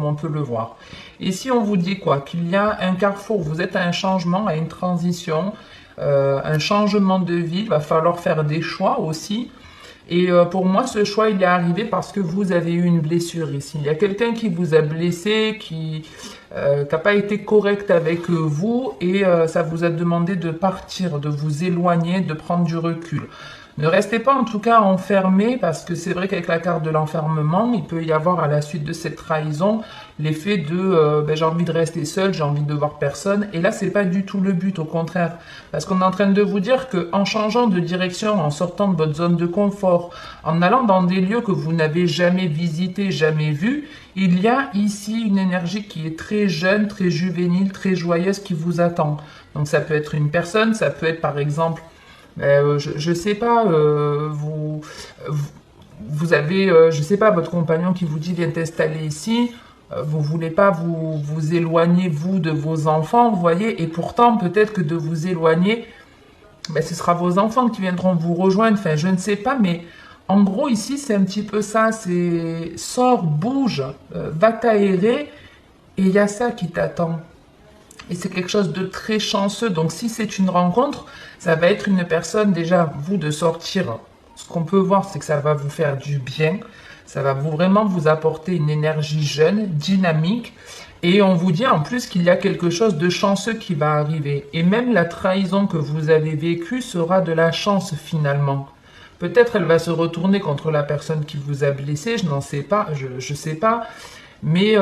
comme on peut le voir. Ici, on vous dit quoi? Qu'il y a un carrefour, vous êtes à un changement, à une transition, un changement de vie, il va falloir faire des choix aussi. Et pour moi, ce choix, il est arrivé parce que vous avez eu une blessure ici. Il y a quelqu'un qui vous a blessé, qui n'a pas été correct avec vous et ça vous a demandé de partir, de vous éloigner, de prendre du recul. Ne restez pas en tout cas enfermé parce que c'est vrai qu'avec la carte de l'enfermement, il peut y avoir à la suite de cette trahison l'effet de ben, j'ai envie de rester seul, j'ai envie de voir personne. Et là, c'est pas du tout le but, au contraire. Parce qu'on est en train de vous dire que en changeant de direction, en sortant de votre zone de confort, en allant dans des lieux que vous n'avez jamais visités, jamais vus, il y a ici une énergie qui est très jeune, très juvénile, très joyeuse qui vous attend. Donc ça peut être une personne, ça peut être par exemple je sais pas, vous avez, je sais pas, votre compagnon qui vous dit viens t'installer ici, vous voulez pas vous éloigner vous de vos enfants, vous voyez, et pourtant peut-être que de vous éloigner, ben, ce sera vos enfants qui viendront vous rejoindre, enfin je ne sais pas, mais en gros ici c'est un petit peu ça, c'est sors, bouge, va t'aérer, et il y a ça qui t'attend. Et c'est quelque chose de très chanceux. Donc si c'est une rencontre, ça va être une personne, déjà, vous, de sortir. Ce qu'on peut voir, c'est que ça va vous faire du bien. Ça va vraiment vous apporter une énergie jeune, dynamique. Et on vous dit en plus qu'il y a quelque chose de chanceux qui va arriver. Et même la trahison que vous avez vécue sera de la chance finalement. Peut-être elle va se retourner contre la personne qui vous a blessé, je n'en sais pas, je sais pas. Mais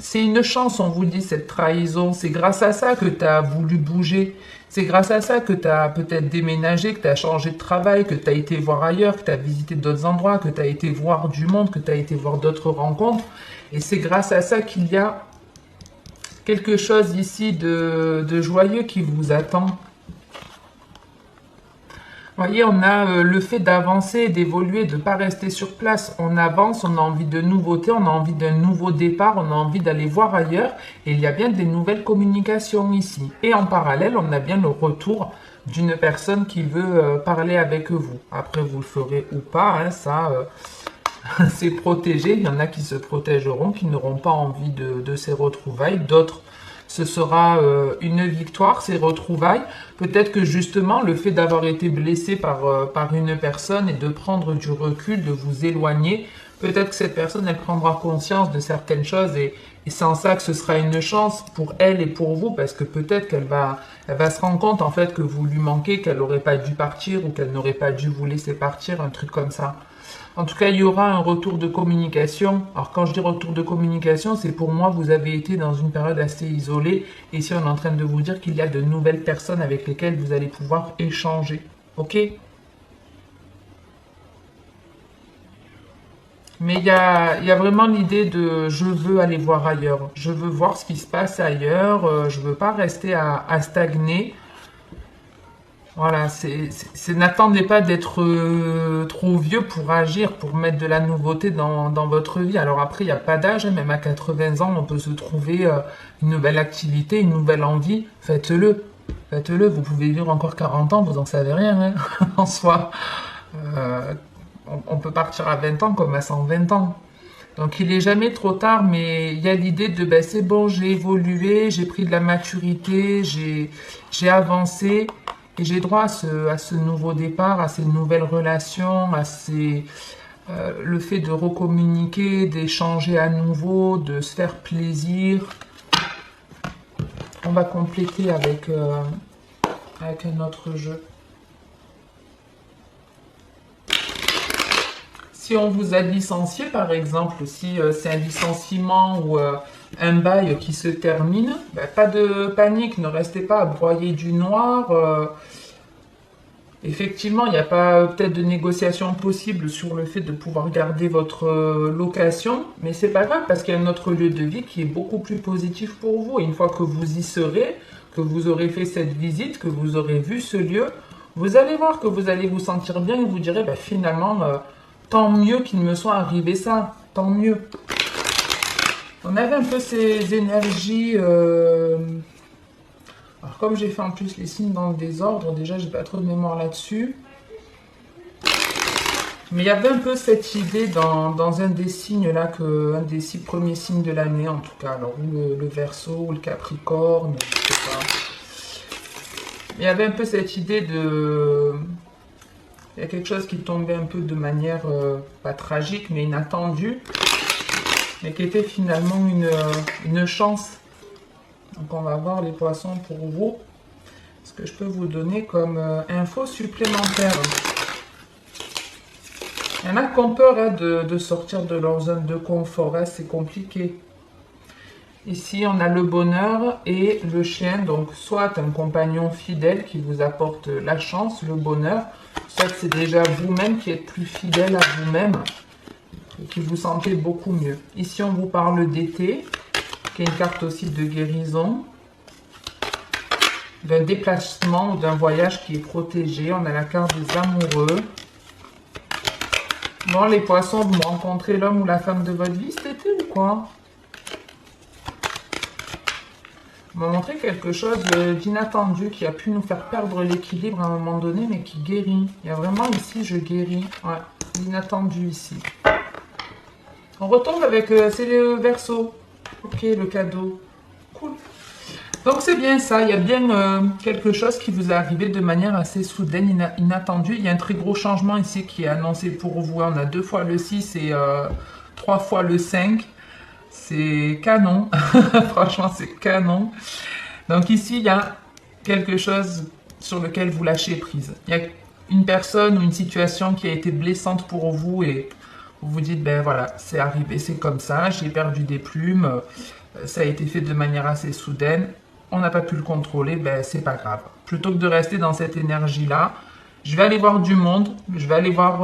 c'est une chance, on vous dit, cette trahison. C'est grâce à ça que tu as voulu bouger. C'est grâce à ça que tu as peut-être déménagé, que tu as changé de travail, que tu as été voir ailleurs, que tu as visité d'autres endroits, que tu as été voir du monde, que tu as été voir d'autres rencontres. Et c'est grâce à ça qu'il y a quelque chose ici de joyeux qui vous attend. Vous voyez, on a le fait d'avancer, d'évoluer, de ne pas rester sur place. On avance, on a envie de nouveautés, on a envie d'un nouveau départ, on a envie d'aller voir ailleurs. Et il y a bien des nouvelles communications ici. Et en parallèle, on a bien le retour d'une personne qui veut parler avec vous. Après, vous le ferez ou pas, hein, ça, c'est protégé. Il y en a qui se protégeront, qui n'auront pas envie de ces retrouvailles. D'autres, ce sera une victoire, ces retrouvailles. Peut-être que justement, le fait d'avoir été blessé par une personne et de prendre du recul, de vous éloigner, peut-être que cette personne, elle prendra conscience de certaines choses et c'est en ça que ce sera une chance pour elle et pour vous, parce que peut-être elle va se rendre compte en fait que vous lui manquez, qu'elle n'aurait pas dû partir ou qu'elle n'aurait pas dû vous laisser partir, un truc comme ça. En tout cas, il y aura un retour de communication. Alors, quand je dis retour de communication, c'est pour moi, vous avez été dans une période assez isolée. Et ici, on est en train de vous dire qu'il y a de nouvelles personnes avec lesquelles vous allez pouvoir échanger. Ok? Mais il y a vraiment l'idée de je veux aller voir ailleurs. Je veux voir ce qui se passe ailleurs. Je veux pas rester à stagner. Voilà, n'attendez pas d'être trop vieux pour agir, pour mettre de la nouveauté dans votre vie. Alors après, il n'y a pas d'âge, hein, même à 80 ans, on peut se trouver une nouvelle activité, une nouvelle envie. Faites-le, faites-le. Vous pouvez vivre encore 40 ans, vous n'en savez rien, hein, en soi. Euh, on peut partir à 20 ans comme à 120 ans. Donc il est jamais trop tard, mais il y a l'idée de ben, c'est bon, j'ai évolué, j'ai pris de la maturité, j'ai avancé. Et j'ai droit à ce nouveau départ, à ces nouvelles relations, le fait de recommuniquer, d'échanger à nouveau, de se faire plaisir. On va compléter avec un autre jeu. Si on vous a licencié, par exemple, si c'est un licenciement ou un bail qui se termine, ben, pas de panique, ne restez pas à broyer du noir. Effectivement, il n'y a pas peut-être de négociation possible sur le fait de pouvoir garder votre location, mais c'est pas grave parce qu'il y a un autre lieu de vie qui est beaucoup plus positif pour vous. Et une fois que vous y serez, que vous aurez fait cette visite, que vous aurez vu ce lieu, vous allez voir que vous allez vous sentir bien et vous direz bah, finalement, tant mieux qu'il me soit arrivé ça, tant mieux. On avait un peu ces énergies. Alors comme j'ai fait en plus les signes dans le désordre, déjà j'ai pas trop de mémoire là-dessus. Mais il y avait un peu cette idée dans un des signes là, un des 6 premiers signes de l'année en tout cas. Alors, ou le Verseau, ou le Capricorne, je sais pas. Il y avait un peu cette idée de... Il y a quelque chose qui tombait un peu de manière, pas tragique, mais inattendue. Mais qui était finalement une chance. Donc on va voir les poissons pour vous. Ce que je peux vous donner comme info supplémentaire. Il y en a qui ont peur hein, de sortir de leur zone de confort, hein, c'est compliqué. Ici, on a le bonheur et le chien, donc soit un compagnon fidèle qui vous apporte la chance, le bonheur, soit c'est déjà vous-même qui êtes plus fidèle à vous-même et qui vous sentez beaucoup mieux. Ici, on vous parle d'été, qui est une carte aussi de guérison, d'un déplacement ou d'un voyage qui est protégé. On a la carte des amoureux. Bon, les poissons, vous rencontrez l'homme ou la femme de votre vie cet été ou quoi? On m'a montré quelque chose d'inattendu qui a pu nous faire perdre l'équilibre à un moment donné, mais qui guérit. Il y a vraiment ici, je guéris. Ouais, l'inattendu ici. On retombe avec, c'est le Verseau. Ok, le cadeau. Cool. Donc c'est bien ça, il y a bien quelque chose qui vous est arrivé de manière assez soudaine, inattendue. Il y a un très gros changement ici qui est annoncé pour vous. On a 2 fois le 6 et 3 fois le 5. C'est canon, franchement c'est canon. Donc ici il y a quelque chose sur lequel vous lâchez prise. Il y a une personne ou une situation qui a été blessante pour vous et vous vous dites ben voilà c'est arrivé, c'est comme ça, j'ai perdu des plumes, ça a été fait de manière assez soudaine, on n'a pas pu le contrôler, ben c'est pas grave. Plutôt que de rester dans cette énergie là, je vais aller voir du monde, je vais aller voir,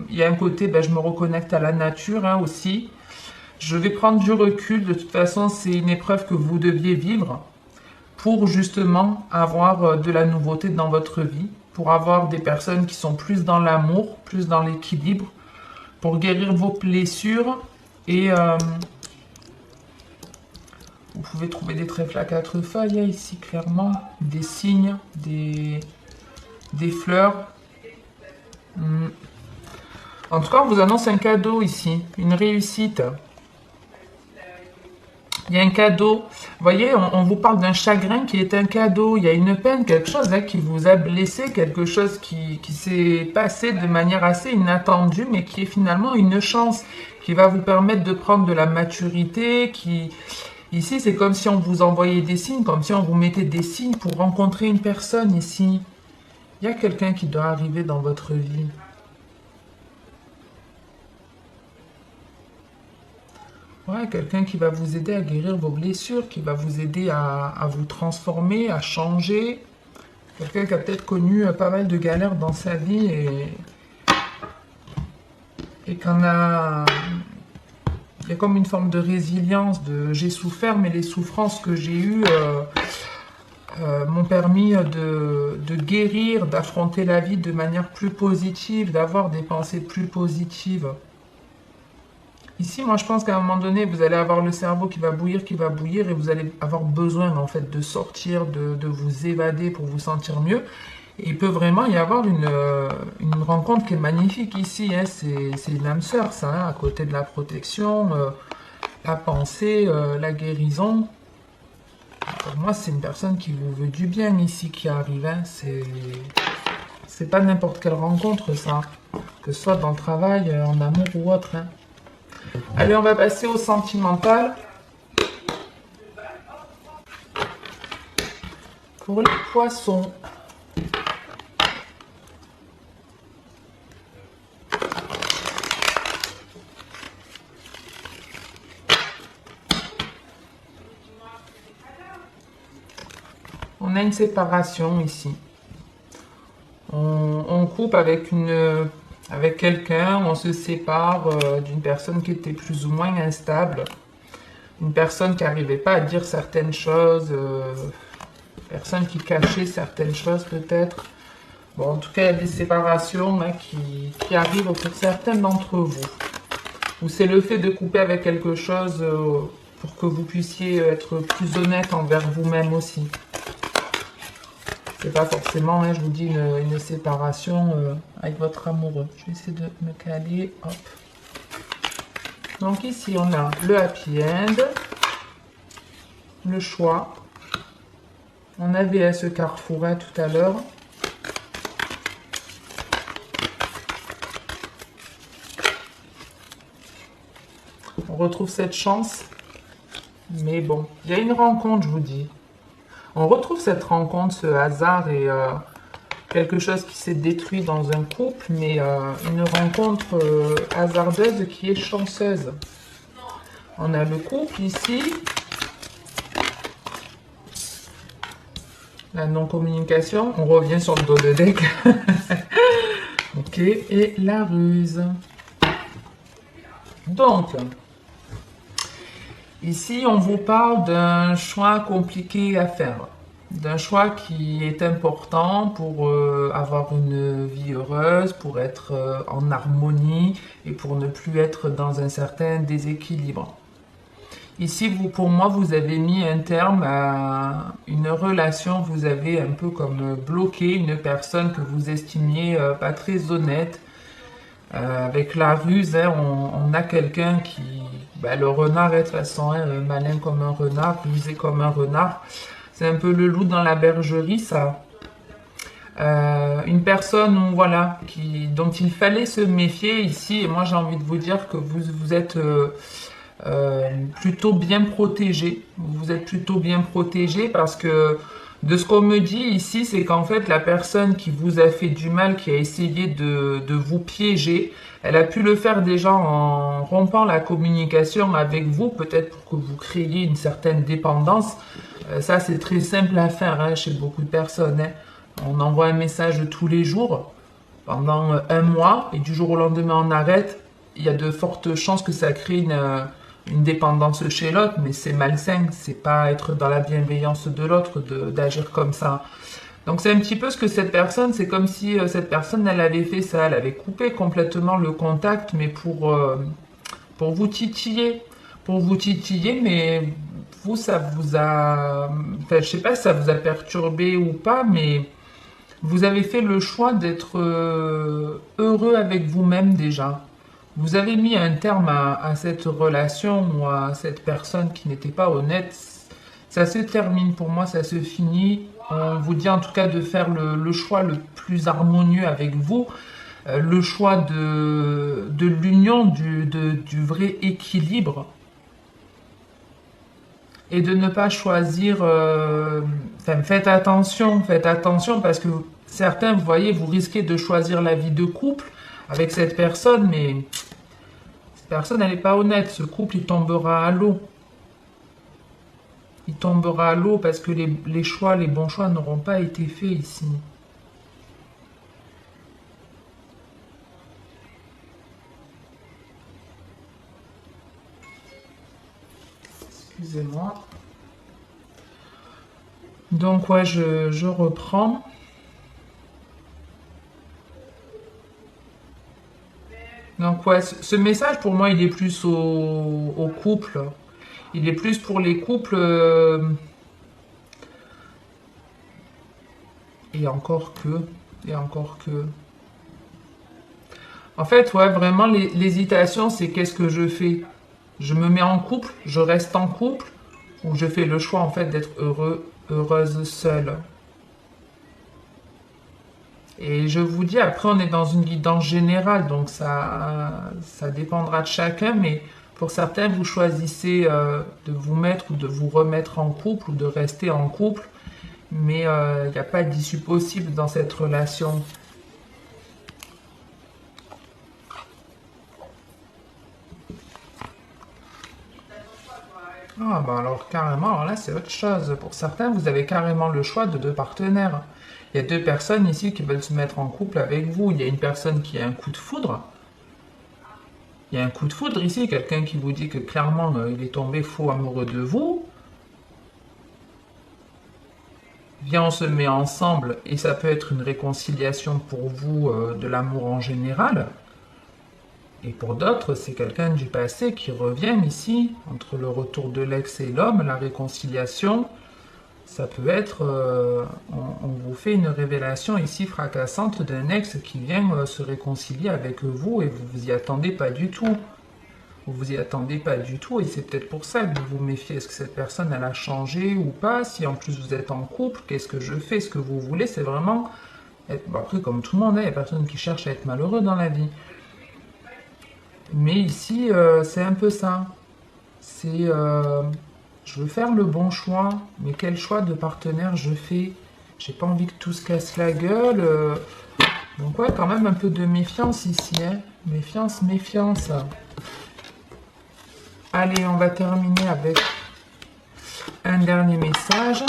il y a un côté ben je me reconnecte à la nature hein, aussi. Je vais prendre du recul, de toute façon c'est une épreuve que vous deviez vivre pour justement avoir de la nouveauté dans votre vie, pour avoir des personnes qui sont plus dans l'amour, plus dans l'équilibre, pour guérir vos blessures et vous pouvez trouver des trèfles à 4 feuilles ici clairement, des signes, des fleurs. En tout cas on vous annonce un cadeau ici, une réussite. Il y a un cadeau, vous voyez, on vous parle d'un chagrin qui est un cadeau, il y a une peine, quelque chose hein, qui vous a blessé, quelque chose qui s'est passé de manière assez inattendue, mais qui est finalement une chance, qui va vous permettre de prendre de la maturité, Ici, c'est comme si on vous envoyait des signes, comme si on vous mettait des signes pour rencontrer une personne ici. Il y a quelqu'un qui doit arriver dans votre vie. Ouais, quelqu'un qui va vous aider à guérir vos blessures, qui va vous aider à vous transformer, à changer. Quelqu'un qui a peut-être connu pas mal de galères dans sa vie et qu'on a... Il y a comme une forme de résilience, de j'ai souffert, mais les souffrances que j'ai eues m'ont permis de guérir, d'affronter la vie de manière plus positive, d'avoir des pensées plus positives. Ici, moi, je pense qu'à un moment donné, vous allez avoir le cerveau qui va bouillir, et vous allez avoir besoin, en fait, de sortir, de vous évader pour vous sentir mieux. Et il peut vraiment y avoir une rencontre qui est magnifique ici. Hein. C'est une âme sœur, ça, hein, à côté de la protection, la pensée, la guérison. Pour moi, c'est une personne qui vous veut du bien ici, qui arrive. Hein. C'est pas n'importe quelle rencontre, ça. Que ce soit dans le travail, en amour ou autre. Hein. Allez, on va passer au sentimental. Pour les poissons. On a une séparation ici. On coupe avec quelqu'un, on se sépare d'une personne qui était plus ou moins instable, une personne qui n'arrivait pas à dire certaines choses, personne qui cachait certaines choses peut-être. Bon, en tout cas, il y a des séparations hein, qui arrivent pour certains d'entre vous. Ou c'est le fait de couper avec quelque chose pour que vous puissiez être plus honnête envers vous-même aussi. C'est pas forcément, hein, je vous dis, une séparation avec votre amoureux. Je vais essayer de me caler. Hop. Donc ici, on a le happy end, le choix. On avait ce carrefour tout à l'heure. On retrouve cette chance. Mais bon, il y a une rencontre, je vous dis. On retrouve cette rencontre, ce hasard et quelque chose qui s'est détruit dans un couple, mais une rencontre hasardeuse qui est chanceuse. On a le couple ici. La non-communication. On revient sur le dos de deck. Ok, et la ruse. Donc, ici, on vous parle d'un choix compliqué à faire, d'un choix qui est important pour avoir une vie heureuse, pour être en harmonie et pour ne plus être dans un certain déséquilibre. Ici, pour moi, vous avez mis un terme à une relation, vous avez un peu comme bloqué une personne que vous estimiez pas très honnête. Avec la ruse, hein, on a quelqu'un qui... le renard est de toute façon malin comme un renard, rusé comme un renard. C'est un peu le loup dans la bergerie, ça. Une personne, voilà, dont il fallait se méfier ici. Et moi, j'ai envie de vous dire que vous êtes plutôt bien protégé. Vous êtes plutôt bien protégé parce que de ce qu'on me dit ici, c'est qu'en fait, la personne qui vous a fait du mal, qui a essayé de vous piéger, elle a pu le faire déjà en rompant la communication avec vous, peut-être pour que vous créiez une certaine dépendance. Ça, c'est très simple à faire chez beaucoup de personnes. Hein. On envoie un message tous les jours pendant un mois et du jour au lendemain, on arrête. Il y a de fortes chances que ça crée une dépendance chez l'autre, mais c'est malsain, c'est pas être dans la bienveillance de l'autre d'agir comme ça. Donc c'est un petit peu ce que cette personne, c'est comme si cette personne, elle avait fait ça, elle avait coupé complètement le contact, mais pour vous titiller. Pour vous titiller, mais vous, ça vous a... Enfin, je sais pas si ça vous a perturbé ou pas, mais vous avez fait le choix d'être heureux avec vous-même déjà. Vous avez mis un terme à cette relation ou à cette personne qui n'était pas honnête. Ça se termine pour moi, ça se finit. On vous dit en tout cas de faire le choix le plus harmonieux avec vous, le choix de l'union, du vrai équilibre. Et de ne pas choisir... faites attention parce que certains, vous voyez, vous risquez de choisir la vie de couple avec cette personne, mais cette personne, elle n'est pas honnête. Ce couple, il tombera à l'eau. Il tombera à l'eau parce que les bons choix n'auront pas été faits ici. Excusez-moi. Donc, ouais, je reprends. Donc, ouais, ce message, pour moi, il est plus au couple. Il est plus pour les couples. Et encore que. Et encore que. En fait, ouais, vraiment, l'hésitation, c'est qu'est-ce que je fais? Je me mets en couple, je reste en couple, ou je fais le choix, en fait, d'être heureuse seule. Et je vous dis, après, on est dans une guidance générale, donc ça dépendra de chacun, mais pour certains, vous choisissez de vous mettre ou de vous remettre en couple ou de rester en couple, mais il n'y a pas d'issue possible dans cette relation. Ah bah alors carrément, alors là c'est autre chose. Pour certains, vous avez carrément le choix de deux partenaires. Il y a deux personnes ici qui veulent se mettre en couple avec vous. Il y a une personne qui a un coup de foudre. Il y a un coup de foudre ici, quelqu'un qui vous dit que clairement il est tombé fou amoureux de vous. Viens, on se met ensemble et ça peut être une réconciliation pour vous de l'amour en général. Et pour d'autres, c'est quelqu'un du passé qui revient ici, entre le retour de l'ex et l'homme, la réconciliation. Ça peut être, on vous fait une révélation ici fracassante d'un ex qui vient se réconcilier avec vous et vous vous y attendez pas du tout. Vous vous y attendez pas du tout et c'est peut-être pour ça que vous vous méfiez. Est-ce que cette personne, elle a changé ou pas? Si en plus vous êtes en couple, qu'est-ce que je fais? Ce que vous voulez, c'est vraiment... Bon, après, comme tout le monde, il n'y a personne qui cherche à être malheureux dans la vie. Mais ici, c'est un peu ça. C'est... je veux faire le bon choix, mais quel choix de partenaire je fais? J'ai pas envie que tout se casse la gueule. Donc ouais, quand même un peu de méfiance ici, hein. Méfiance, méfiance. Allez, on va terminer avec un dernier message.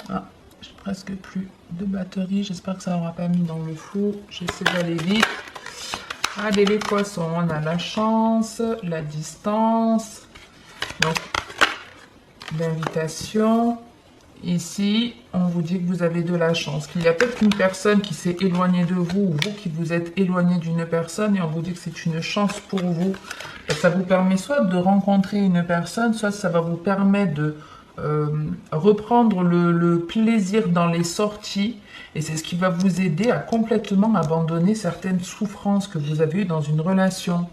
Ah, j'ai presque plus de batterie. J'espère que ça n'aura pas mis dans le flou. J'essaie d'aller vite. Allez, les poissons, on a la chance, la distance. Donc, l'invitation. Ici, on vous dit que vous avez de la chance. Qu'il y a peut-être une personne qui s'est éloignée de vous ou vous qui vous êtes éloigné d'une personne et on vous dit que c'est une chance pour vous. Et ça vous permet soit de rencontrer une personne, soit ça va vous permettre de reprendre le plaisir dans les sorties. Et c'est ce qui va vous aider à complètement abandonner certaines souffrances que vous avez eues dans une relation.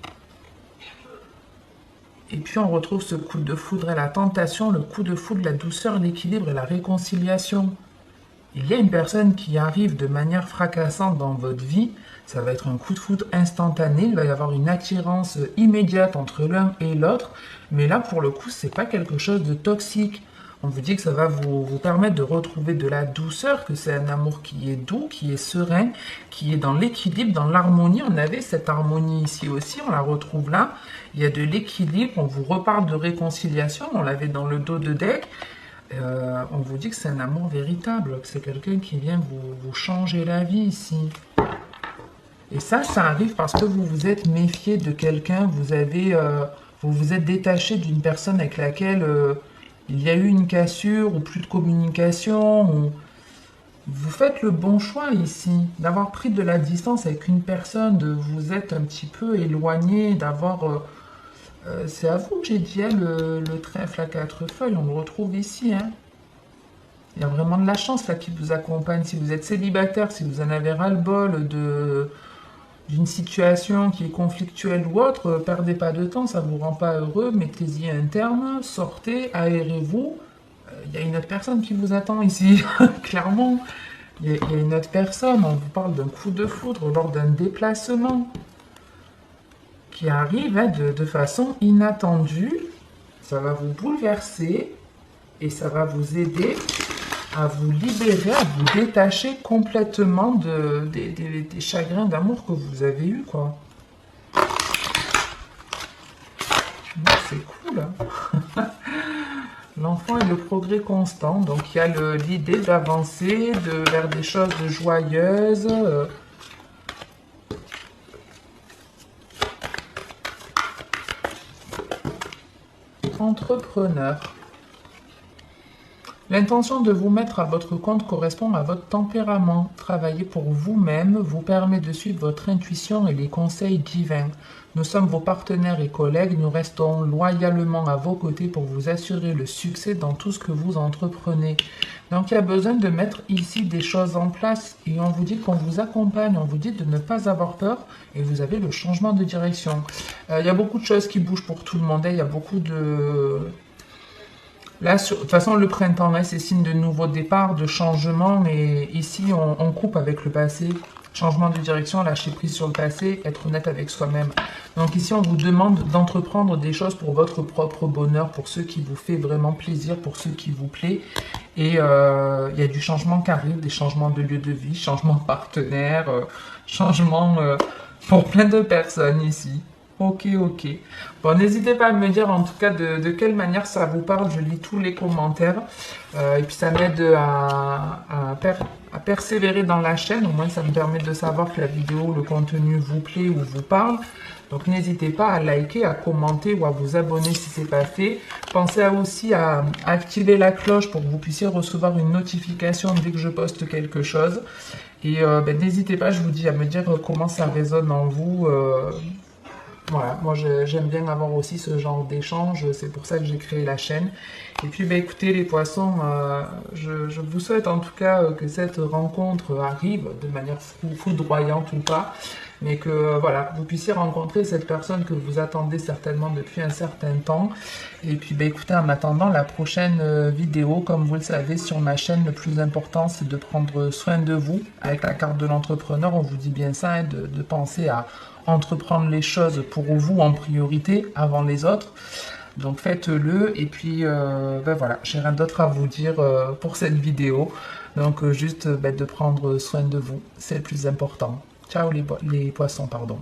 Et puis on retrouve ce coup de foudre et la tentation, le coup de foudre, la douceur, l'équilibre et la réconciliation. Il y a une personne qui arrive de manière fracassante dans votre vie, ça va être un coup de foudre instantané, il va y avoir une attirance immédiate entre l'un et l'autre, mais là pour le coup c'est pas quelque chose de toxique. On vous dit que ça va vous permettre de retrouver de la douceur, que c'est un amour qui est doux, qui est serein, qui est dans l'équilibre, dans l'harmonie. On avait cette harmonie ici aussi, on la retrouve là. Il y a de l'équilibre, on vous reparle de réconciliation, on l'avait dans le dos de deck. On vous dit que c'est un amour véritable, que c'est quelqu'un qui vient vous changer la vie ici. Et ça arrive parce que vous vous êtes méfié de quelqu'un, vous vous êtes détaché d'une personne avec laquelle... il y a eu une cassure ou plus de communication. Ou... Vous faites le bon choix ici, d'avoir pris de la distance avec une personne, de vous être un petit peu éloigné, d'avoir... c'est à vous que j'ai dit, hein, le trèfle à 4 feuilles, on le retrouve ici. Hein. Il y a vraiment de la chance là qui vous accompagne. Si vous êtes célibataire, si vous en avez ras-le-bol d'une situation qui est conflictuelle ou autre, perdez pas de temps, ça ne vous rend pas heureux, mettez-y un terme, sortez, aérez-vous. Il y a une autre personne qui vous attend ici, clairement. Il y a une autre personne, on vous parle d'un coup de foudre lors d'un déplacement qui arrive hein, de façon inattendue. Ça va vous bouleverser et ça va vous aider à vous libérer, à vous détacher complètement des chagrins d'amour que vous avez eus, quoi. C'est cool, hein. L'enfant est le progrès constant, donc il y a l'idée d'avancer vers des choses joyeuses. Entrepreneur. L'intention de vous mettre à votre compte correspond à votre tempérament. Travailler pour vous-même vous permet de suivre votre intuition et les conseils divins. Nous sommes vos partenaires et collègues, nous restons loyalement à vos côtés pour vous assurer le succès dans tout ce que vous entreprenez. Donc il y a besoin de mettre ici des choses en place et on vous dit qu'on vous accompagne, on vous dit de ne pas avoir peur et vous avez le changement de direction. Il y a beaucoup de choses qui bougent pour tout le monde, il y a beaucoup de... Là, de toute façon, le printemps, hein, c'est signe de nouveau départ, de changement, et ici, on coupe avec le passé. Changement de direction, lâcher prise sur le passé, être honnête avec soi-même. Donc ici, on vous demande d'entreprendre des choses pour votre propre bonheur, pour ce qui vous fait vraiment plaisir, pour ce qui vous plaît. Et il y a du changement qui arrive, des changements de lieu de vie, changement de partenaire, changement pour plein de personnes ici. Ok, ok. Bon, n'hésitez pas à me dire en tout cas de quelle manière ça vous parle. Je lis tous les commentaires. Et puis ça m'aide à persévérer dans la chaîne. Au moins, ça me permet de savoir que la vidéo, le contenu vous plaît ou vous parle. Donc n'hésitez pas à liker, à commenter ou à vous abonner si ce n'est pas fait. Pensez aussi à activer la cloche pour que vous puissiez recevoir une notification dès que je poste quelque chose. Et ben, n'hésitez pas, je vous dis, à me dire comment ça résonne en vous. Voilà, moi j'aime bien avoir aussi ce genre d'échange, c'est pour ça que j'ai créé la chaîne. Et puis bah, écoutez les poissons, je vous souhaite en tout cas que cette rencontre arrive de manière foudroyante ou pas, mais que voilà, vous puissiez rencontrer cette personne que vous attendez certainement depuis un certain temps. Et puis bah, écoutez, en attendant la prochaine vidéo, comme vous le savez sur ma chaîne, le plus important c'est de prendre soin de vous. Avec la carte de l'entrepreneur, on vous dit bien ça, hein, de penser à entreprendre les choses pour vous en priorité avant les autres. Donc faites-le et puis ben voilà, j'ai rien d'autre à vous dire pour cette vidéo. Donc juste ben, de prendre soin de vous, c'est le plus important. Ciao les poissons, pardon.